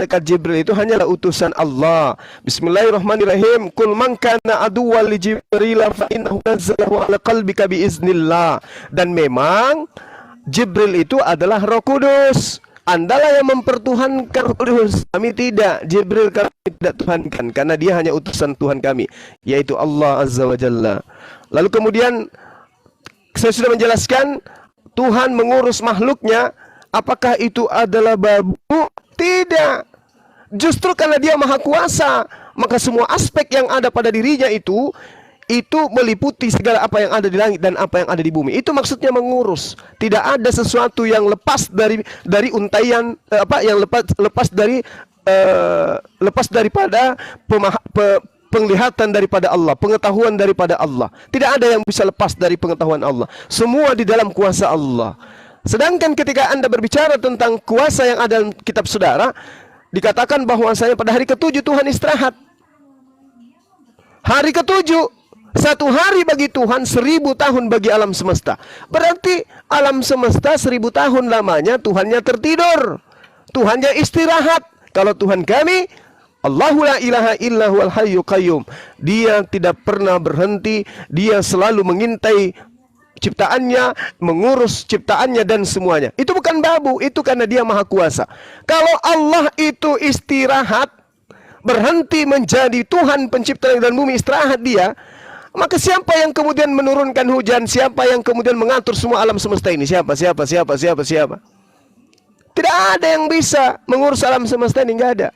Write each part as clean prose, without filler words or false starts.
malaikat Jibril itu hanyalah utusan Allah. Bismillahirrahmanirrahim. Qul man kana aduwwan li Jibril fa innahu nazzalahu ala qalbika biiznillah. Dan memang Jibril itu adalah Roh Kudus. Andalah yang mempertuhankan Roh Kudus. Kami tidak. Jibril kami tidak tuhankan, karena dia hanya utusan Tuhan kami, yaitu Allah Azza wa Jalla. Lalu kemudian saya sudah menjelaskan Tuhan mengurus makhluknya. Apakah itu adalah babu? Tidak. Justru karena dia maha kuasa, maka semua aspek yang ada pada dirinya itu meliputi segala apa yang ada di langit dan apa yang ada di bumi. Itu maksudnya mengurus. Tidak ada sesuatu yang lepas dari untaian yang lepas daripada penglihatan daripada Allah, pengetahuan daripada Allah. Tidak ada yang bisa lepas dari pengetahuan Allah. Semua di dalam kuasa Allah. Sedangkan ketika Anda berbicara tentang kuasa yang ada dalam kitab saudara, dikatakan bahwasanya pada hari ketujuh Tuhan istirahat. Hari ketujuh, satu hari bagi Tuhan, 1000 tahun bagi alam semesta. Berarti alam semesta 1000 tahun lamanya Tuhannya tertidur, Tuhannya istirahat. Kalau Tuhan kami, Allahu la ilaha illa huwal hayyul qayyum. Dia tidak pernah berhenti, dia selalu mengintai ciptaannya, mengurus ciptaannya dan semuanya. Itu bukan babu, itu karena dia maha kuasa. Kalau Allah itu istirahat, berhenti menjadi Tuhan pencipta langit dan bumi, istirahat dia, maka siapa yang kemudian menurunkan hujan? Siapa yang kemudian mengatur semua alam semesta ini? Siapa? Tidak ada yang bisa mengurus alam semesta ini, nggak ada.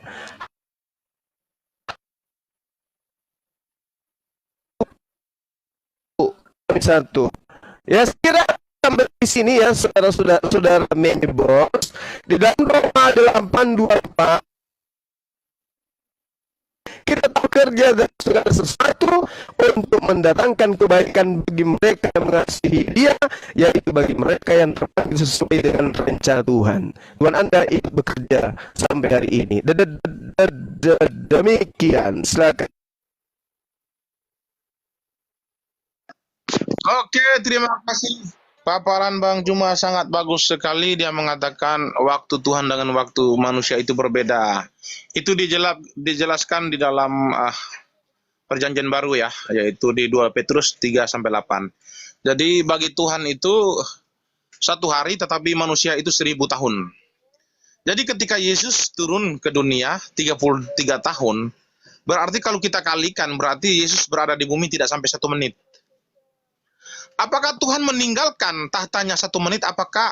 Satu. Ya, sekira sampai di sini ya, saudara-saudara Mebos, di dalam Roma 8:24 kita bekerja dan segala sesuatu untuk mendatangkan kebaikan bagi mereka yang mengasihi Dia, yaitu bagi mereka yang terpanggil sesuai dengan rencana Tuhan. Tuhan Anda ikut bekerja sampai hari ini. Demikian, silakan. Oke, terima kasih. Paparan Bang Juma sangat bagus sekali. Dia mengatakan waktu Tuhan dengan waktu manusia itu berbeda. Itu dijelaskan di dalam perjanjian baru ya, yaitu di 2 Petrus 3-8. Jadi bagi Tuhan itu satu hari, tetapi manusia itu 1000 tahun. Jadi ketika Yesus turun ke dunia 33 tahun, berarti kalau kita kalikan, berarti Yesus berada di bumi tidak sampai 1 menit. Apakah Tuhan meninggalkan tahtanya 1 menit? Apakah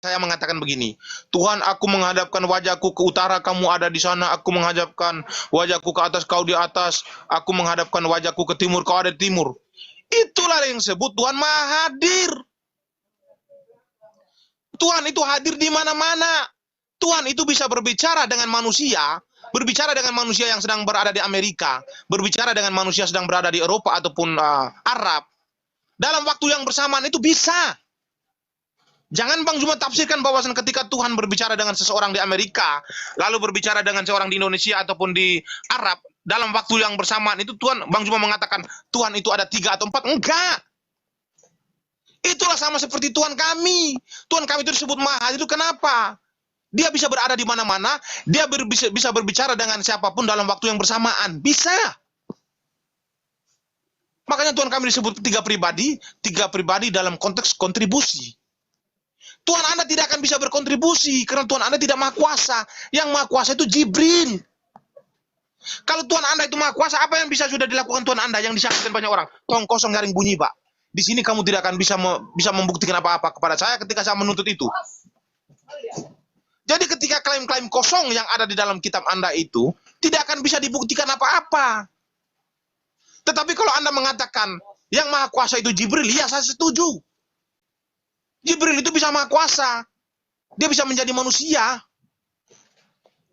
saya mengatakan begini, Tuhan, aku menghadapkan wajahku ke utara, kamu ada di sana. Aku menghadapkan wajahku ke atas, kau di atas. Aku menghadapkan wajahku ke timur, kau ada di timur. Itulah yang disebut Tuhan Maha Hadir. Tuhan itu hadir di mana-mana. Tuhan itu bisa berbicara dengan manusia, berbicara dengan manusia yang sedang berada di Amerika, berbicara dengan manusia sedang berada di Eropa ataupun Arab. Dalam waktu yang bersamaan itu bisa. Jangan Bang Juma tafsirkan bahwasan ketika Tuhan berbicara dengan seseorang di Amerika, lalu berbicara dengan seorang di Indonesia ataupun di Arab, dalam waktu yang bersamaan itu Bang Juma mengatakan Tuhan itu ada 3 atau 4. Enggak. Itulah sama seperti Tuhan kami. Tuhan kami itu disebut Maha Hadir. Itu kenapa? Dia bisa berada di mana-mana, dia bisa berbicara dengan siapapun dalam waktu yang bersamaan. Bisa. Makanya Tuhan kami disebut 3 pribadi dalam konteks kontribusi. Tuhan Anda tidak akan bisa berkontribusi karena Tuhan Anda tidak maha kuasa. Yang maha kuasa itu Jibril. Kalau Tuhan Anda itu maha kuasa, apa yang sudah dilakukan Tuhan Anda yang disaksikan banyak orang? Tong kosong garing bunyi, Pak. Di sini kamu tidak akan bisa membuktikan apa-apa kepada saya ketika saya menuntut itu. Jadi ketika klaim-klaim kosong yang ada di dalam kitab Anda itu tidak akan bisa dibuktikan apa-apa. Tetapi kalau Anda mengatakan yang maha kuasa itu Jibril, ya saya setuju. Jibril itu bisa maha kuasa. Dia bisa menjadi manusia.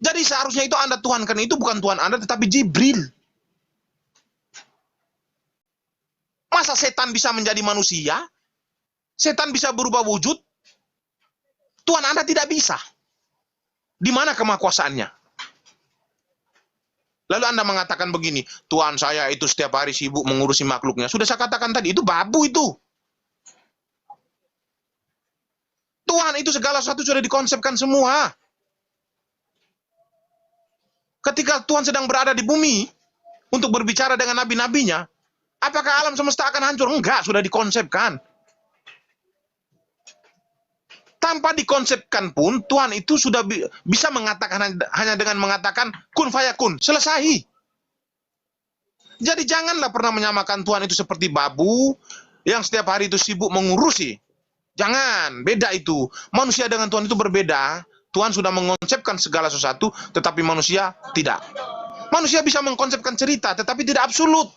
Jadi seharusnya itu Anda tuhankan itu bukan Tuhan Anda, tetapi Jibril. Masa setan bisa menjadi manusia? Setan bisa berubah wujud? Tuhan Anda tidak bisa. Di mana kemahakuasaannya? Lalu Anda mengatakan begini, Tuhan saya itu setiap hari sibuk mengurusi makhluknya. Sudah saya katakan tadi, itu babu itu. Tuhan itu segala sesuatu sudah dikonsepkan semua. Ketika Tuhan sedang berada di bumi untuk berbicara dengan nabi-nabinya, apakah alam semesta akan hancur? Enggak, sudah dikonsepkan. Tanpa dikonsepkan pun, Tuhan itu sudah bisa mengatakan hanya dengan mengatakan kun fayakun, selesai. Jadi janganlah pernah menyamakan Tuhan itu seperti babu yang setiap hari itu sibuk mengurusi. Jangan, beda itu. Manusia dengan Tuhan itu berbeda. Tuhan sudah mengonsepkan segala sesuatu, tetapi manusia tidak. Manusia bisa mengkonsepkan cerita, tetapi tidak absolut.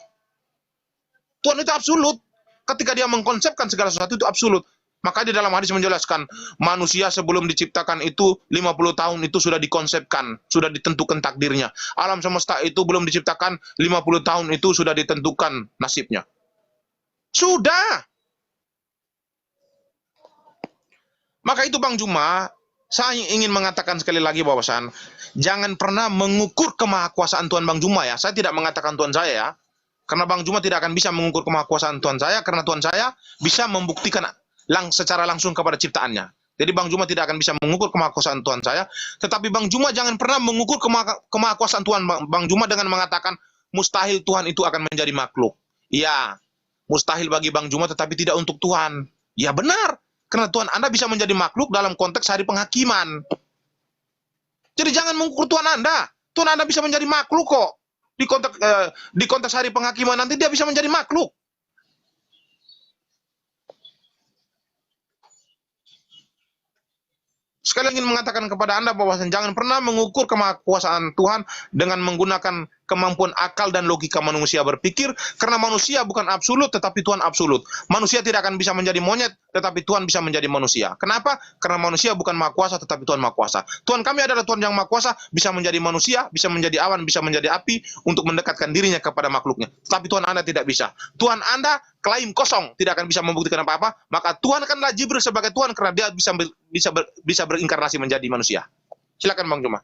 Tuhan itu absolut. Ketika dia mengkonsepkan segala sesuatu itu absolut. Maka di dalam hadis menjelaskan, manusia sebelum diciptakan itu 50 tahun itu sudah dikonsepkan, sudah ditentukan takdirnya. Alam semesta itu belum diciptakan, 50 tahun itu sudah ditentukan nasibnya. Sudah. Maka itu Bang Juma, saya ingin mengatakan sekali lagi bahwasan, jangan pernah mengukur kemahakuasaan Tuhan Bang Juma ya. Saya tidak mengatakan Tuhan saya ya. Karena Bang Juma tidak akan bisa mengukur kemahakuasaan Tuhan saya, karena Tuhan saya bisa membuktikan secara langsung kepada ciptaannya. Jadi Bang Juma tidak akan bisa mengukur kemahakuasaan Tuhan saya, tetapi Bang Juma jangan pernah mengukur kemahakuasaan Tuhan Bang Juma dengan mengatakan mustahil Tuhan itu akan menjadi makhluk. Ya, mustahil bagi Bang Juma tetapi tidak untuk Tuhan. Ya benar, karena Tuhan Anda bisa menjadi makhluk dalam konteks hari penghakiman. Jadi jangan mengukur Tuhan Anda. Tuhan Anda bisa menjadi makhluk kok. Di konteks hari penghakiman nanti dia bisa menjadi makhluk. Sekali ingin mengatakan kepada Anda bahwa jangan pernah mengukur kemahakuasaan Tuhan dengan menggunakan kemampuan akal dan logika manusia berpikir, karena manusia bukan absolut tetapi Tuhan absolut. Manusia tidak akan bisa menjadi monyet tetapi Tuhan bisa menjadi manusia. Kenapa? Karena manusia bukan maha kuasa tetapi Tuhan maha kuasa. Tuhan kami adalah Tuhan yang maha kuasa, bisa menjadi manusia, bisa menjadi awan, bisa menjadi api untuk mendekatkan dirinya kepada makhluknya. Tetapi Tuhan Anda tidak bisa. Tuhan Anda klaim kosong, tidak akan bisa membuktikan apa-apa, maka Tuhan akanlah Jibril sebagai Tuhan karena dia bisa berinkarnasi menjadi manusia. Silakan Bang Juma.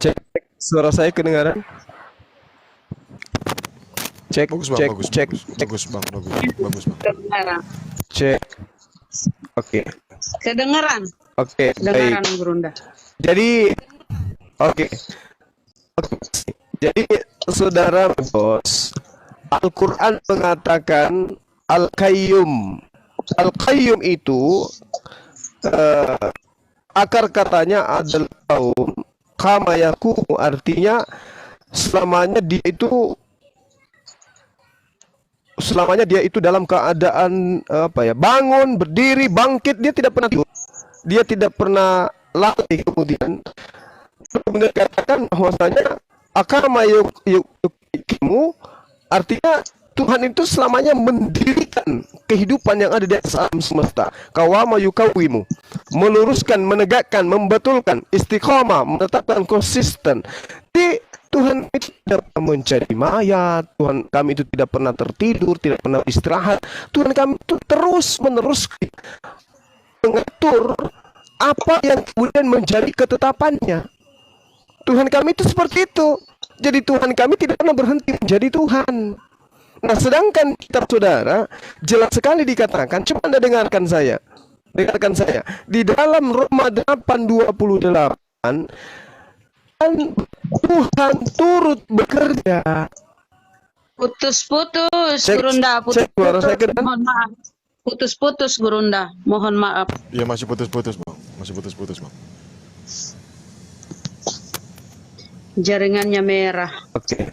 Cek, suara saya kedengaran? Cek, Bagus bang, cek, bagus, cek, bagus, cek, bagus bang, bagus bang. Kedengaran. cek. Oke, Kedengaran. oke, Kedengaran, baik. Gurunda. Jadi, oke. Oke. Jadi, saudara bos, Al-Quran mengatakan Al-Qayyum. Al-Qayyum itu akar katanya adalah kaum kama yakumu, artinya selamanya dia itu dalam keadaan bangun, berdiri, bangkit, dia tidak pernah tidur, dia tidak pernah latih. Kemudian katakan bahwasanya akama yukimu, artinya Tuhan itu selamanya mendirikan kehidupan yang ada di atas alam semesta. Kawama yukawimu, meluruskan, menegakkan, membetulkan, istiqamah, menetapkan konsisten. Di Tuhan itu tidak pernah mencari mayat, Tuhan kami itu tidak pernah tertidur, tidak pernah istirahat. Tuhan kami itu terus menerus mengatur apa yang kemudian menjadi ketetapannya. Tuhan kami itu seperti itu. Jadi Tuhan kami tidak pernah berhenti menjadi Tuhan. Nah, sedangkan kitab saudara jelas sekali dikatakan, coba Anda dengarkan saya. Di dalam Roma 8:28, dan Tuhan turut bekerja. Putus-putus, Cek, Gurunda. cek suara saya kedengaran? Mohon maaf. Putus-putus, Gurunda. Mohon maaf. Iya masih putus-putus bang, masih putus-putus bang. Jaringannya merah. Oke.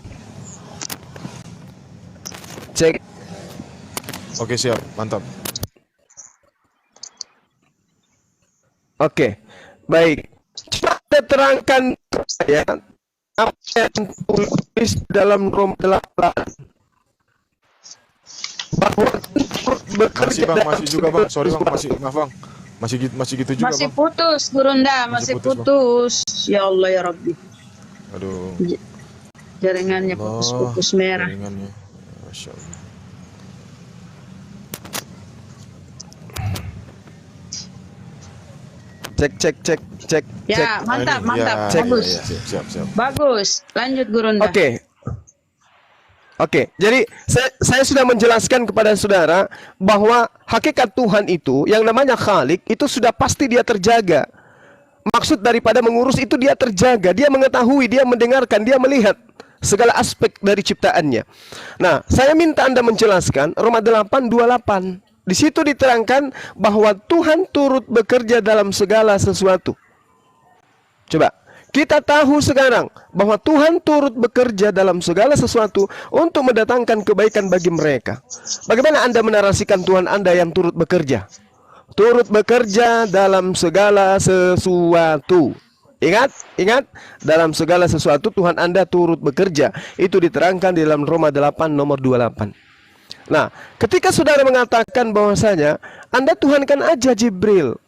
Cek. Oke siap, mantap. Oke. Baik. Coba Anda terangkan saya apa yang tulis dalam Rom 8 bahwa turut Masih bekerja bang, dalam masih juga bang. Sorry bang, segala masih maaf bang. Masih gitu juga Masih bang. putus, Gurunda, Masih masih putus, Bang. putus. Ya Allah ya Rabbi. Aduh. Jaringannya Allah, putus-putus merah. jaringannya. Masya Allah. cek. Ya, mantap, Nah, ini, mantap. ya, Bagus. ya, siap. Bagus. Lanjut Gurunda. Oke, jadi saya sudah menjelaskan kepada saudara bahwa hakikat Tuhan itu yang namanya Khalik itu sudah pasti dia terjaga. Maksud daripada mengurus itu dia terjaga, dia mengetahui, dia mendengarkan, dia melihat segala aspek dari ciptaannya. Nah, saya minta Anda menjelaskan Roma 8:28. Di situ diterangkan bahwa Tuhan turut bekerja dalam segala sesuatu. Coba, kita tahu sekarang bahwa Tuhan turut bekerja dalam segala sesuatu untuk mendatangkan kebaikan bagi mereka. Bagaimana Anda menarasikan Tuhan Anda yang turut bekerja? Turut bekerja dalam segala sesuatu. Ingat, dalam segala sesuatu Tuhan Anda turut bekerja. Itu diterangkan di dalam Roma 8 nomor 28. Nah, ketika saudara mengatakan bahwasanya Anda tuhankan aja Jibril.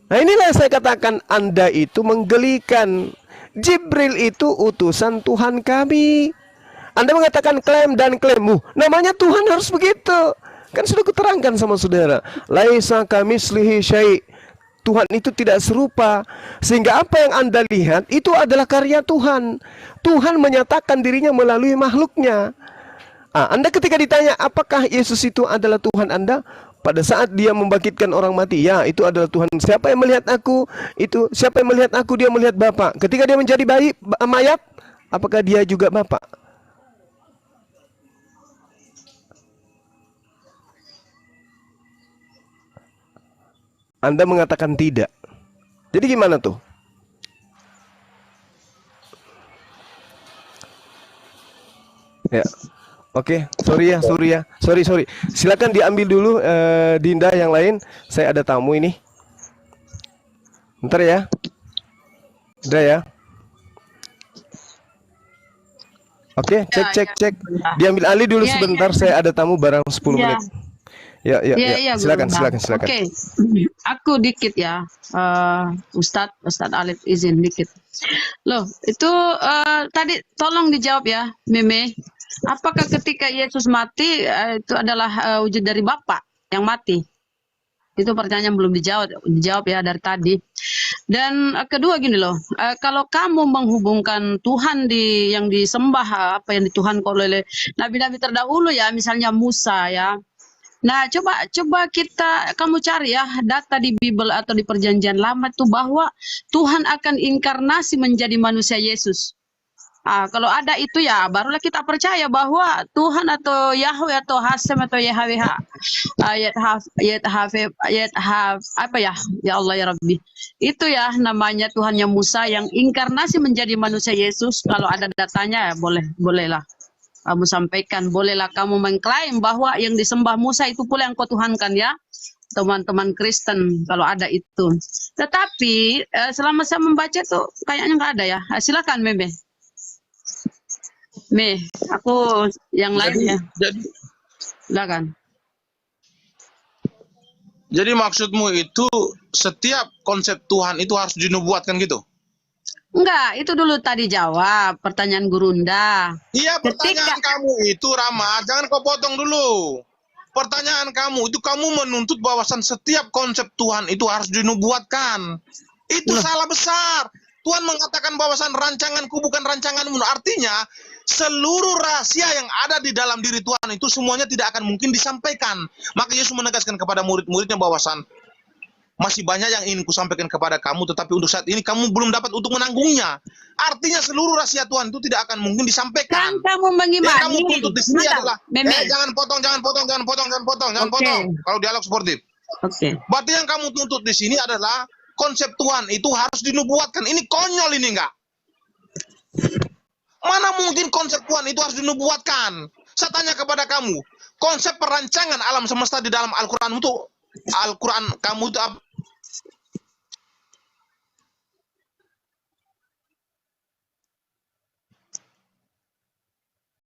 Nah, inilah yang saya katakan Anda itu menggelikan. Jibril itu utusan Tuhan kami. Anda mengatakan klaim dan klaim. Namanya Tuhan harus begitu. Kan sudah kuterangkan sama saudara. Laisa kamislihi syai'. Tuhan itu tidak serupa. Sehingga apa yang Anda lihat itu adalah karya Tuhan. Tuhan menyatakan dirinya melalui makhluknya. Anda ketika ditanya apakah Yesus itu adalah Tuhan Anda, pada saat dia membangkitkan orang mati, ya itu adalah Tuhan. Siapa yang melihat aku? Itu siapa yang melihat aku? Dia melihat Bapa. Ketika dia menjadi mayat, apakah dia juga Bapa? Anda mengatakan tidak. Jadi gimana tuh? Ya. Oke, sorry. Silakan diambil dulu Dinda yang lain. Saya ada tamu ini. Bentar ya. Udah ya. Oke, cek. Diambil alih dulu sebentar. Saya ada tamu barang 10 menit. Ya. Silakan. Oke. Aku dikit ya. Ustadz Alif izin dikit. Loh, itu tadi tolong dijawab ya, Meme. Apakah ketika Yesus mati itu adalah wujud dari Bapa yang mati? Itu pertanyaan belum dijawab ya dari tadi. Dan kedua gini loh, kalau kamu menghubungkan Tuhan yang disembah, apa yang dituhankan oleh nabi-nabi terdahulu ya, misalnya Musa ya. Nah, coba kamu cari ya data di Bible atau di Perjanjian Lama itu bahwa Tuhan akan inkarnasi menjadi manusia Yesus. Kalau ada itu ya barulah kita percaya bahwa Tuhan atau Yahweh atau Hasem atau YHWH apa ya Allah ya Rabbi itu ya namanya Tuhannya Musa yang inkarnasi menjadi manusia Yesus. Kalau ada datanya ya bolehlah kamu sampaikan, bolehlah kamu mengklaim bahwa yang disembah Musa itu pula yang kau tuhankan ya teman-teman Kristen kalau ada itu. Tetapi selama saya membaca tuh kayaknya nggak ada ya. Silakan Meme. Aku yang lain ya. Silakan. Jadi maksudmu itu setiap konsep Tuhan itu harus dinubuatkan gitu? Enggak, itu dulu tadi jawab pertanyaan Gurunda. Iya, pertanyaan kamu itu Rama, jangan kau potong dulu. Pertanyaan kamu itu kamu menuntut bahwasan setiap konsep Tuhan itu harus dinubuatkan. Itu salah besar. Tuhan mengatakan bahwasan rancanganku bukan rancanganmu. Artinya seluruh rahasia yang ada di dalam diri Tuhan itu semuanya tidak akan mungkin disampaikan. Maka Yesus menegaskan kepada murid-muridnya bahwasan masih banyak yang ingin kusampaikan kepada kamu, tetapi untuk saat ini kamu belum dapat untuk menanggungnya. Artinya seluruh rahasia Tuhan itu tidak akan mungkin disampaikan. Kan kamu mengimani. Yang kamu tuntut di sini adalah jangan potong. Okay. Kalau dialog sportif. Oke. Berarti yang kamu tuntut di sini adalah konsep Tuhan itu harus dinubuatkan. Ini konyol ini enggak? Mana mungkin konsep Tuhan itu harus dinubuatkan? Saya tanya kepada kamu, konsep perancangan alam semesta di dalam Al-Quran itu, Al-Quran kamu itu apa?